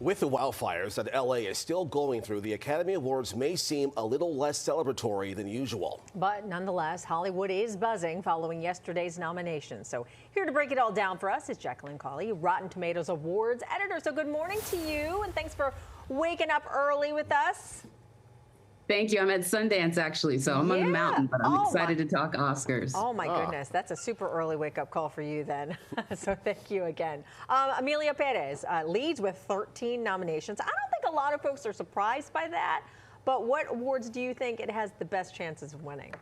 With the wildfires that LA is still going through, the Academy Awards may seem a little less celebratory than usual. But nonetheless, Hollywood is buzzing following yesterday's nomination. So here to break it all down for us is Jacqueline Coley, Rotten Tomatoes Awards editor. So good morning to you, and thanks for waking up early with us. Thank you. I'm at Sundance, actually, so I'm on the mountain, but I'm excited to talk Oscars. Oh, my goodness. That's a super early wake-up call for you, then. So thank you again. Emilia Perez leads with 13 nominations. I don't think a lot of folks are surprised by that, but what awards do you think it has the best chances of winning?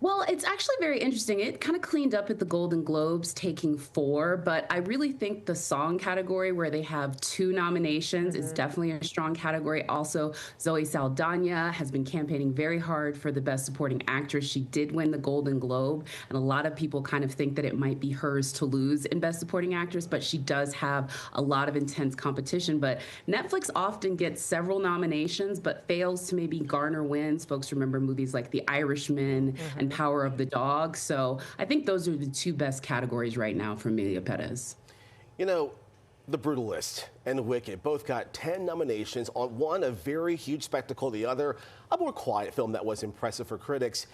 Well, it's actually very interesting. It kind of cleaned up at the Golden Globes, taking 4, but I really think the song category, where they have 2 nominations, is definitely a strong category. Also, Zoe Saldana has been campaigning very hard for the Best Supporting Actress. She did win the Golden Globe, and a lot of people kind of think that it might be hers to lose in Best Supporting Actress, but she does have a lot of intense competition. But Netflix often gets several nominations, but fails to maybe garner wins. Folks remember movies like The Irishman and Power of the Dog. So I think those are the 2 best categories right now for Emilia Perez. You know, The Brutalist and Wicked both got 10 nominations, on one a very huge spectacle, the other a more quiet film that was impressive for critics.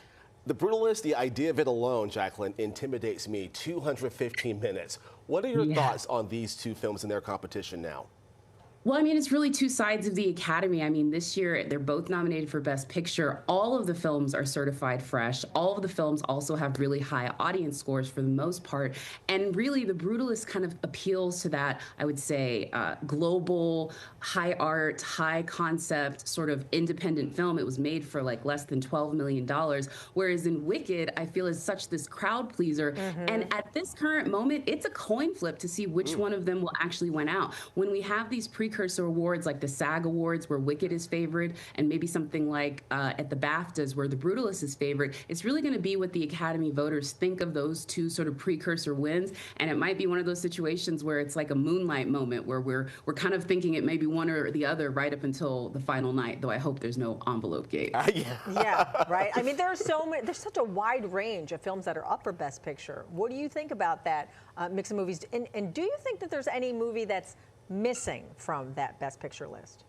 The Brutalist, the idea of it alone, Jacqueline, intimidates me. 215 minutes. What are your thoughts on these 2 films and their competition now? Well, I mean, it's really 2 sides of the Academy. I mean, this year, they're both nominated for Best Picture. All of the films are certified fresh. All of the films also have really high audience scores for the most part. And really, The Brutalist kind of appeals to that, I would say, global, high art, high concept, sort of independent film. It was made for like less than $12 million. Whereas in Wicked, I feel is such this crowd pleaser. And at this current moment, it's a coin flip to see which one of them will actually win out. When we have these precursor awards like the SAG Awards, where Wicked is favored, and maybe something like at the BAFTAs, where The Brutalist is favored, it's really going to be what the Academy voters think of those 2 sort of precursor wins. And it might be one of those situations where it's like a Moonlight moment, where we're kind of thinking it may be one or the other right up until the final night, though I hope there's no envelope gate. Yeah, right. I mean, there's such a wide range of films that are up for Best Picture. What do you think about that mix of movies? And do you think that there's any movie that's missing from that Best Picture list?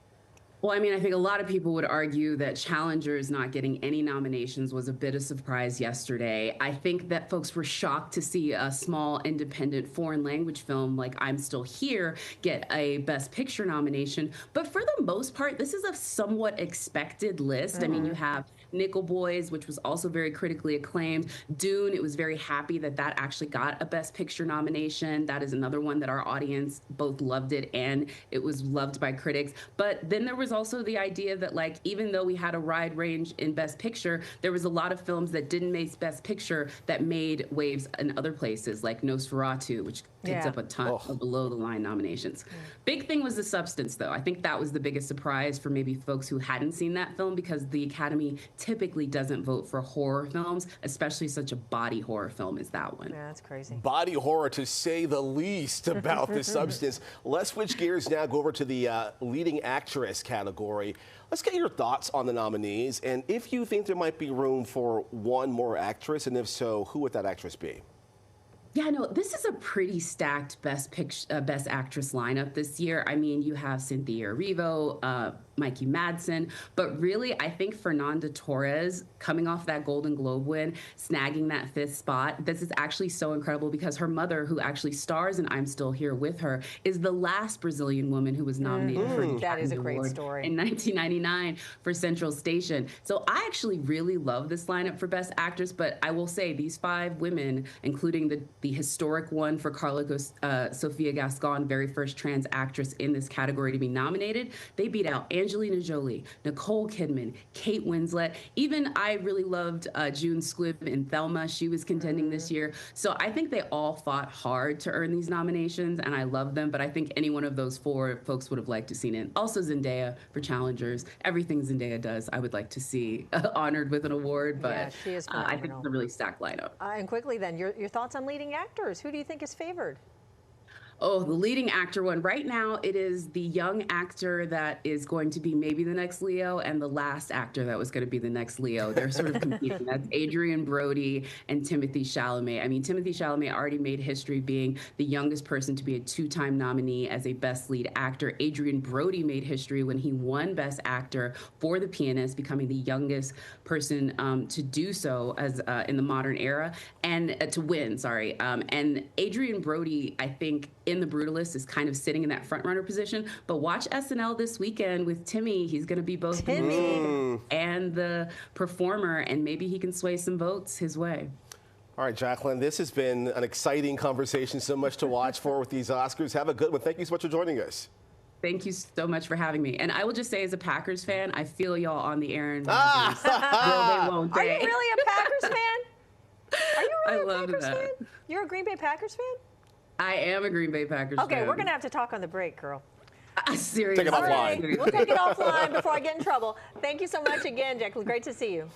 Well, I mean, I think a lot of people would argue that Challengers not getting any nominations was a bit of a surprise yesterday. I think that folks were shocked to see a small, independent foreign language film like I'm Still Here get a Best Picture nomination. But for the most part, this is a somewhat expected list. I mean, you have Nickel Boys, which was also very critically acclaimed. Dune, it was very happy that that actually got a Best Picture nomination. That is another one that our audience both loved it and it was loved by critics. But then there was also the idea that, like, even though we had a wide range in Best Picture, there was a lot of films that didn't make Best Picture that made waves in other places, like Nosferatu, which picked up a ton of below-the-line nominations. Big thing was the substance, though. I think that was the biggest surprise for maybe folks who hadn't seen that film, because the Academy typically doesn't vote for horror films, especially such a body horror film as that one. Yeah, that's crazy. Body horror, to say the least, about the substance. Let's switch gears now, go over to the leading actress category. Let's get your thoughts on the nominees, and if you think there might be room for one more actress, and if so, who would that actress be? Yeah, no, this is a pretty stacked Best Actress lineup this year. I mean, you have Cynthia Erivo, Mikey Madsen, but really, I think Fernanda Torres, coming off that Golden Globe win, snagging that 5th spot, this is actually so incredible because her mother, who actually stars in I'm Still Here with her, is the last Brazilian woman who was nominated for an Academy Award in 1999 for Central Station. So I actually really love this lineup for Best Actress, but I will say these 5 women, including the historic one for Carla Sofia Gascon, very first trans actress in this category to be nominated, they beat out Angelina Jolie, Nicole Kidman, Kate Winslet. Even I really loved June Squibb in Thelma. She was contending this year. So I think they all fought hard to earn these nominations, and I love them. But I think any one of those 4 folks would have liked to seen it. Also Zendaya for Challengers. Everything Zendaya does, I would like to see honored with an award. But yeah, she is I think it's a really stacked lineup. And quickly then, your thoughts on leading actors. Who do you think is favored? Oh, the leading actor one. Right now, it is the young actor that is going to be maybe the next Leo and the last actor that was going to be the next Leo. They're sort of competing. That's Adrian Brody and Timothy Chalamet. I mean, Timothy Chalamet already made history being the youngest person to be a two-time nominee as a Best Lead Actor. Adrian Brody made history when he won Best Actor for The Pianist, becoming the youngest person to do so as in the modern era, and to win, sorry. And Adrian Brody, I think, in The Brutalist is kind of sitting in that frontrunner position. But watch SNL this weekend with Timmy. He's going to be both the lead and the performer, and maybe he can sway some votes his way. All right, Jacqueline, this has been an exciting conversation, so much to watch for with these Oscars. Have a good one. Thank you so much for joining us. Thank you so much for having me. And I will just say, as a Packers fan, I feel y'all on the air. And will they, won't they? Are you really a Packers fan? Are you really I a Packers that. fan? You're a Green Bay Packers fan? I am a Green Bay Packers fan. Okay, we're going to have to talk on the break, girl. Seriously. Take it offline. We'll take it offline before I get in trouble. Thank you so much again, Jacqueline. Great to see you.